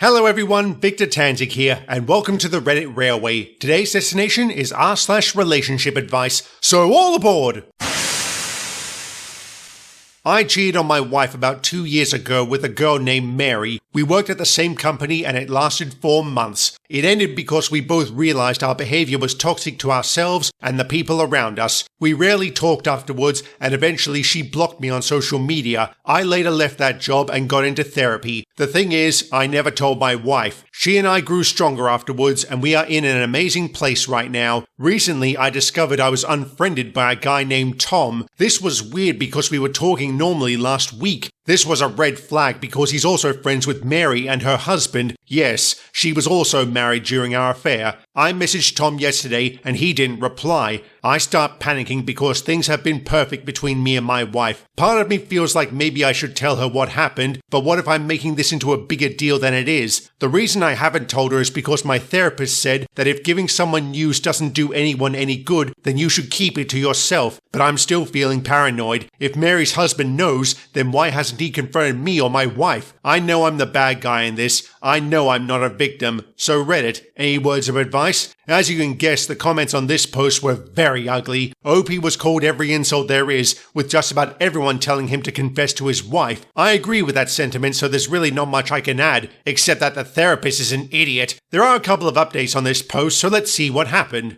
Hello everyone, Victor Tanzig here, and welcome to the Reddit Railway. Today's destination is r/relationship advice, so all aboard! I cheated on my wife about 2 years ago with a girl named Mary. We worked at the same company and it lasted 4 months. It ended because we both realized our behavior was toxic to ourselves and the people around us. We rarely talked afterwards and eventually she blocked me on social media. I later left that job and got into therapy. The thing is, I never told my wife. She and I grew stronger afterwards and we are in an amazing place right now. Recently, I discovered I was unfriended by a guy named Tom. This was weird because we were talking normally last week. This was a red flag because he's also friends with Mary and her husband. Yes, she was also married during our affair. I messaged Tom yesterday and he didn't reply. I start panicking because things have been perfect between me and my wife. Part of me feels like maybe I should tell her what happened, but what if I'm making this into a bigger deal than it is? The reason I haven't told her is because my therapist said that if giving someone news doesn't do anyone any good, then you should keep it to yourself. But I'm still feeling paranoid. If Mary's husband knows, then why hasn't he confronted me or my wife? I know I'm the bad guy in this. I know I'm not a victim. So Reddit, any words of advice? As you can guess, the comments on this post were very ugly. OP was called every insult there is, with just about everyone telling him to confess to his wife. I agree with that sentiment, so there's really not much I can add, except that the therapist is an idiot. There are a couple of updates on this post, so let's see what happened.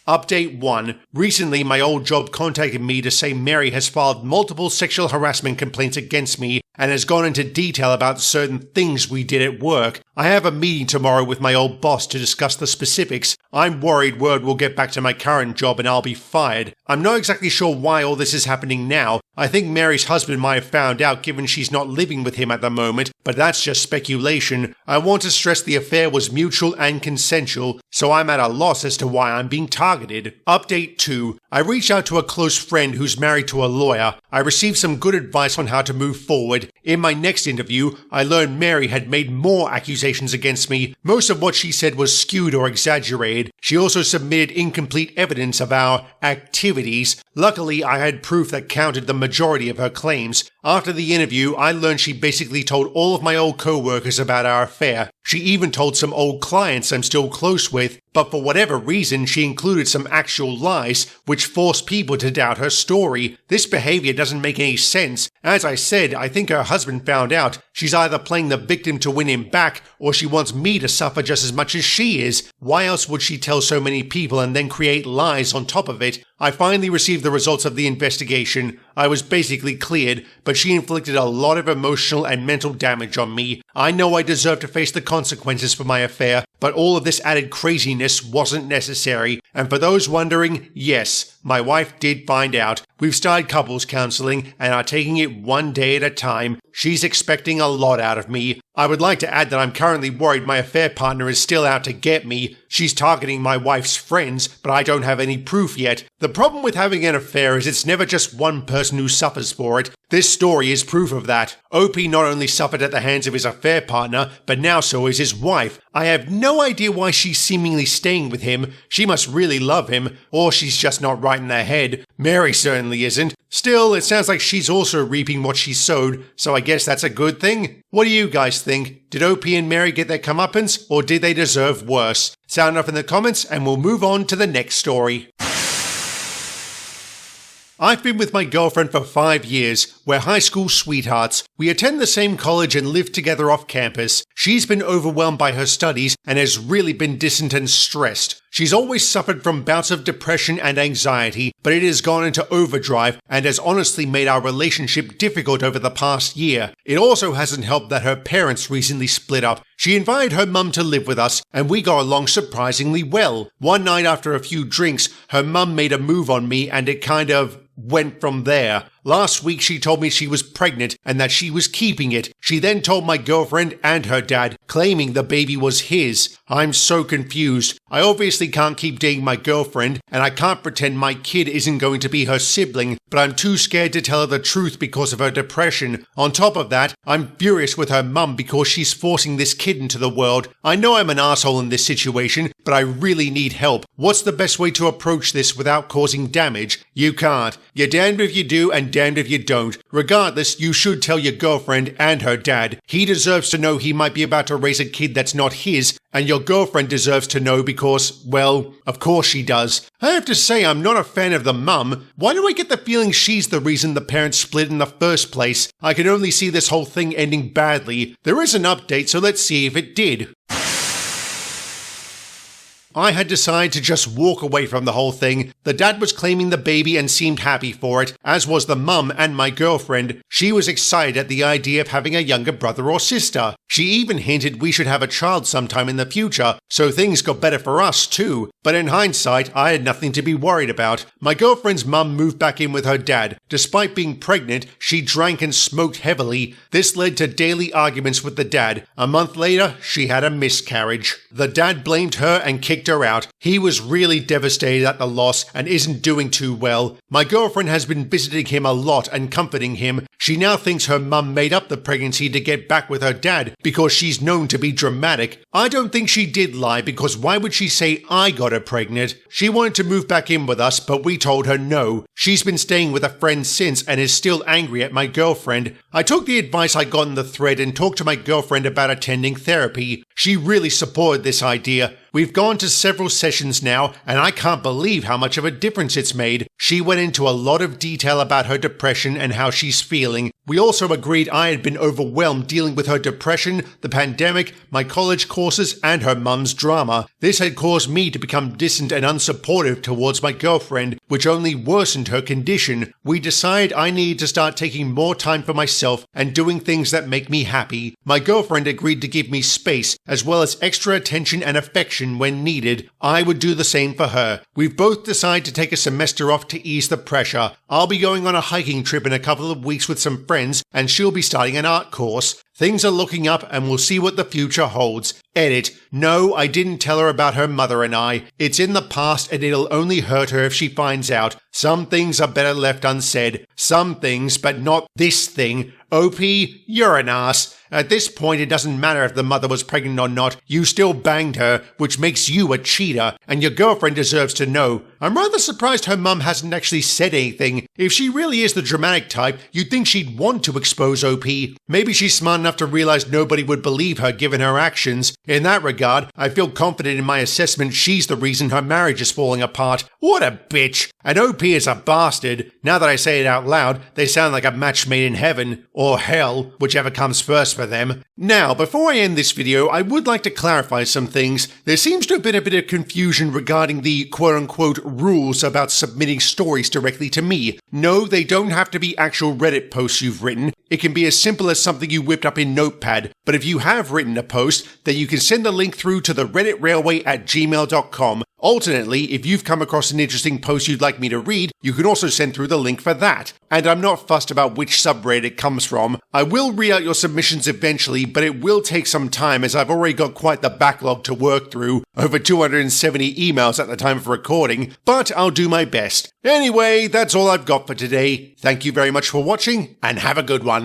Update 1. Recently, my old job contacted me to say Mary has filed multiple sexual harassment complaints against me and has gone into detail about certain things we did at work. I have a meeting tomorrow with my old boss to discuss the specifics. I'm worried word will get back to my current job and I'll be fired. I'm not exactly sure why all this is happening now. I think Mary's husband might have found out given she's not living with him at the moment, but that's just speculation. I want to stress the affair was mutual and consensual, so I'm at a loss as to why I'm being targeted. Update 2. I reached out to a close friend who's married to a lawyer. I received some good advice on how to move forward. In my next interview, I learned Mary had made more accusations against me. Most of what she said was skewed or exaggerated. She also submitted incomplete evidence of our activities. Luckily, I had proof that counted the majority of her claims. After the interview, I learned she basically told all of my old co-workers about our affair. She even told some old clients I'm still close with, but for whatever reason, she included some actual lies, which forced people to doubt her story. This behavior doesn't make any sense. As I said, I think her husband found out. She's either playing the victim to win him back, or she wants me to suffer just as much as she is. Why else would she tell so many people and then create lies on top of it? I finally received the results of the investigation. I was basically cleared, but she inflicted a lot of emotional and mental damage on me. I know I deserve to face the consequences for my affair, but all of this added craziness wasn't necessary. And for those wondering, yes, my wife did find out. We've started couples counseling and are taking it one day at a time. She's expecting a lot out of me. I would like to add that I'm currently worried my affair partner is still out to get me. She's targeting my wife's friends, but I don't have any proof yet. The problem with having an affair is it's never just one person who suffers for it. This story is proof of that. OP not only suffered at the hands of his affair partner, but now so is his wife. I have no idea why she's seemingly staying with him. She must really love him, or she's just not right in the head. Mary certainly isn't. Still, it sounds like she's also reaping what she sowed, so I guess that's a good thing. What do you guys think? Did OP and Mary get their comeuppance, or did they deserve worse? Sound off in the comments, and we'll move on to the next story. I've been with my girlfriend for 5 years. We're high school sweethearts. We attend the same college and live together off campus. She's been overwhelmed by her studies and has really been distant and stressed. She's always suffered from bouts of depression and anxiety, but it has gone into overdrive and has honestly made our relationship difficult over the past year. It also hasn't helped that her parents recently split up. She invited her mum to live with us, and we got along surprisingly well. One night after a few drinks, her mum made a move on me and it kind of went from there. Last week she told me she was pregnant and that she was keeping it. She then told my girlfriend and her dad, claiming the baby was his. I'm so confused. I obviously can't keep dating my girlfriend, and I can't pretend my kid isn't going to be her sibling, but I'm too scared to tell her the truth because of her depression. On top of that, I'm furious with her mum because she's forcing this kid into the world. I know I'm an asshole in this situation, but I really need help. What's the best way to approach this without causing damage? You can't. You're damned if you do and damned if you don't. Regardless, you should tell your girlfriend and her dad. He deserves to know he might be about to raise a kid that's not his, and your girlfriend deserves to know because, well, of course she does. I have to say I'm not a fan of the mum. Why do I get the feeling she's the reason the parents split in the first place? I can only see this whole thing ending badly. There is an update, so let's see if it did. I had decided to just walk away from the whole thing. The dad was claiming the baby and seemed happy for it, as was the mum and my girlfriend. She was excited at the idea of having a younger brother or sister. She even hinted we should have a child sometime in the future, so things got better for us too. But in hindsight, I had nothing to be worried about. My girlfriend's mum moved back in with her dad. Despite being pregnant, she drank and smoked heavily. This led to daily arguments with the dad. A month later, she had a miscarriage. The dad blamed her and kicked her out. He was really devastated at the loss and isn't doing too well. My girlfriend has been visiting him a lot and comforting him. She now thinks her mum made up the pregnancy to get back with her dad because she's known to be dramatic. I don't think she did lie because why would she say I got her pregnant? She wanted to move back in with us, but we told her no. She's been staying with a friend since and is still angry at my girlfriend. I took the advice I got in the thread and talked to my girlfriend about attending therapy. She really supported this idea. We've gone to several sessions now, and I can't believe how much of a difference it's made. She went into a lot of detail about her depression and how she's feeling. We also agreed I had been overwhelmed dealing with her depression, the pandemic, my college courses, and her mum's drama. This had caused me to become distant and unsupportive towards my girlfriend, which only worsened her condition. We decided I needed to start taking more time for myself and doing things that make me happy. My girlfriend agreed to give me space, as well as extra attention and affection when needed. I would do the same for her. We've both decided to take a semester off to ease the pressure. I'll be going on a hiking trip in a couple of weeks with some friends, and she'll be starting an art course. Things are looking up and we'll see what the future holds. Edit. No, I didn't tell her about her mother and I. It's in the past and it'll only hurt her if she finds out. Some things are better left unsaid. Some things, but not this thing. OP, you're an ass. At this point, it doesn't matter if the mother was pregnant or not. You still banged her, which makes you a cheater, and your girlfriend deserves to know. I'm rather surprised her mum hasn't actually said anything. If she really is the dramatic type, you'd think she'd want to expose OP. Maybe she's smart enough to realize nobody would believe her given her actions. In that regard, I feel confident in my assessment she's the reason her marriage is falling apart. What a bitch! And OP is a bastard. Now that I say it out loud, they sound like a match made in heaven. Or hell, whichever comes first for them. Now, before I end this video, I would like to clarify some things. There seems to have been a bit of confusion regarding the quote-unquote rules about submitting stories directly to me. No, they don't have to be actual Reddit posts you've written. It can be as simple as something you whipped up in Notepad. But if you have written a post, then you can send the link through to the redditrailway@gmail.com. Alternately, if you've come across an interesting post you'd like me to read, you can also send through the link for that. And I'm not fussed about which subreddit it comes from. I will read out your submissions eventually, but it will take some time as I've already got quite the backlog to work through, over 270 emails at the time of recording, but I'll do my best. Anyway, that's all I've got for today. Thank you very much for watching, and have a good one.